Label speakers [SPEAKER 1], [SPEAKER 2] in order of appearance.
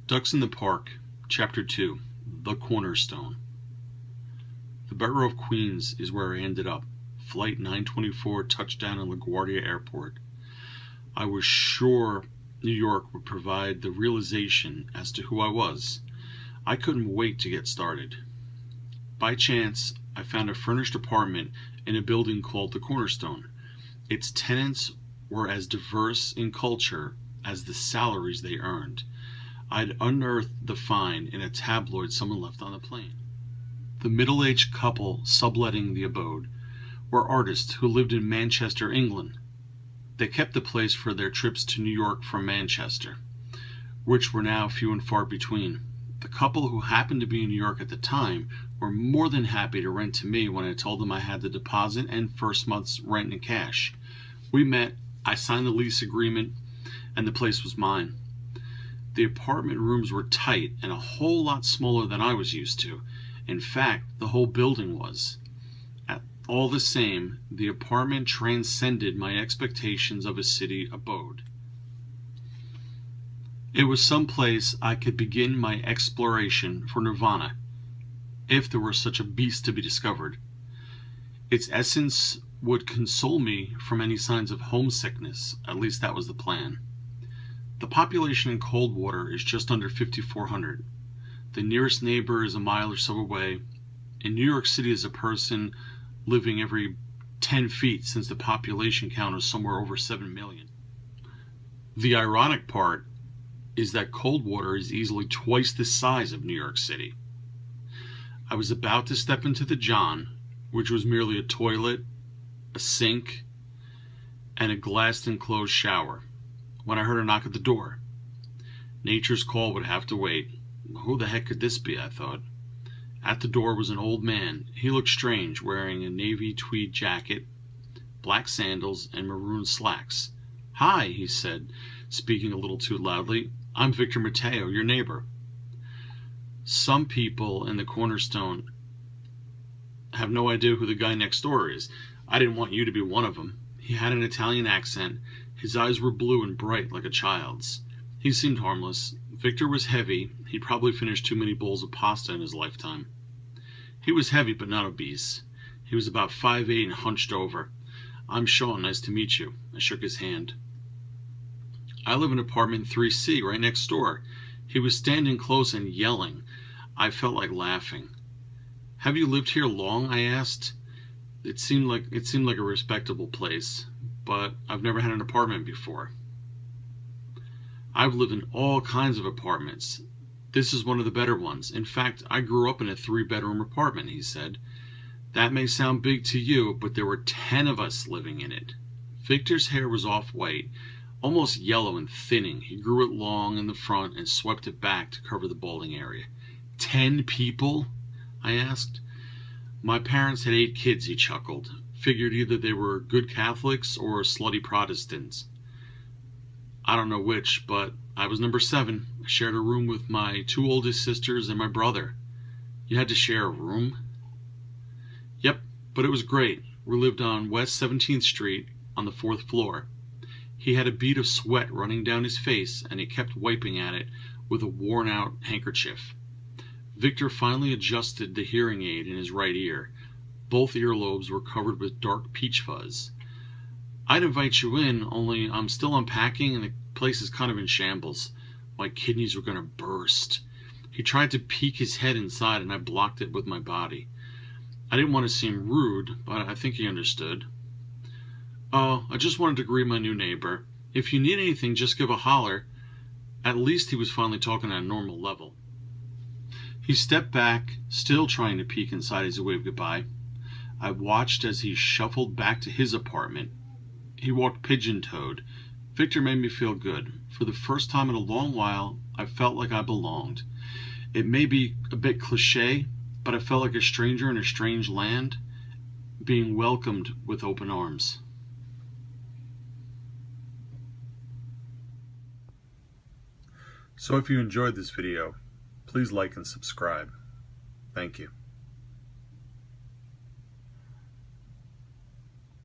[SPEAKER 1] Ducks in the Park, Chapter 2, The Cornerstone. The borough of Queens is where I ended up. Flight 924 touchdown at LaGuardia Airport. I was sure New York would provide the realization as to who I was. I couldn't wait to get started. By chance, I found a furnished apartment in a building called the Cornerstone. Its tenants were as diverse in culture as the salaries they earned. I'd unearthed the find in a tabloid someone left on the plane. The middle-aged couple subletting the abode were artists who lived in Manchester, England. They kept the place for their trips to New York from Manchester, which were now few and far between. The couple, who happened to be in New York at the time, were more than happy to rent to me when I told them I had the deposit and first month's rent in cash. We met, I signed the lease agreement, and the place was mine. The apartment rooms were tight and a whole lot smaller than I was used to. In fact, the whole building was. All the same, the apartment transcended my expectations of a city abode. It was some place I could begin my exploration for nirvana, if there were such a beast to be discovered. Its essence would console me from any signs of homesickness, at least that was the plan. The population in Coldwater is just under 5,400. The nearest neighbor is a mile or so away. In New York City is a person living every 10 feet, since the population count is somewhere over 7 million. The ironic part is that Coldwater is easily twice the size of New York City. I was about to step into the John, which was merely a toilet, a sink, and a glassed enclosed shower, when I heard a knock at the door. Nature's call would have to wait. Who the heck could this be, I thought. At the door was an old man. He looked strange, wearing a navy tweed jacket, black sandals, and maroon slacks. "Hi," he said, speaking a little too loudly. "I'm Victor Matteo, your neighbor." Some people in the Cornerstone have no idea who the guy next door is. I didn't want you to be one of them. He had an Italian accent. His eyes were blue and bright like a child's. He seemed harmless. Victor was heavy. He'd probably finished too many bowls of pasta in his lifetime. He was heavy but not obese. He was about 5'8" and hunched over. "I'm Sean, nice to meet you." I shook his hand. "I live in apartment 3C, right next door." He was standing close and yelling. I felt like laughing. "Have you lived here long?" I asked. It seemed like a respectable place, but I've never had an apartment before. "I've lived in all kinds of apartments. This is one of the better ones. In fact, I grew up in a 3-bedroom apartment," he said. "That may sound big to you, but there were 10 of us living in it." Victor's hair was off-white, almost yellow and thinning. He grew it long in the front and swept it back to cover the balding area. 10 people? I asked. "My parents had 8 kids," he chuckled. "Figured either they were good Catholics or slutty Protestants. I don't know which, but I was number 7. I shared a room with my 2 oldest sisters and my brother." "You had to share a room?" "Yep, but it was great. We lived on West 17th Street on the 4th floor. He had a bead of sweat running down his face, and he kept wiping at it with a worn-out handkerchief." Victor finally adjusted the hearing aid in his right ear. Both earlobes were covered with dark peach fuzz. "I'd invite you in, only I'm still unpacking and the place is kind of in shambles. My kidneys were going to burst." He tried to peek his head inside, and I blocked it with my body. I didn't want to seem rude, but I think he understood. "Oh, I just wanted to greet my new neighbor. If you need anything, just give a holler." At least he was finally talking at a normal level. He stepped back, still trying to peek inside as he waved goodbye. I watched as he shuffled back to his apartment. He walked pigeon-toed. Victor made me feel good. For the first time in a long while, I felt like I belonged. It may be a bit cliché, but I felt like a stranger in a strange land, being welcomed with open arms. So if you enjoyed this video, please like and subscribe. Thank you.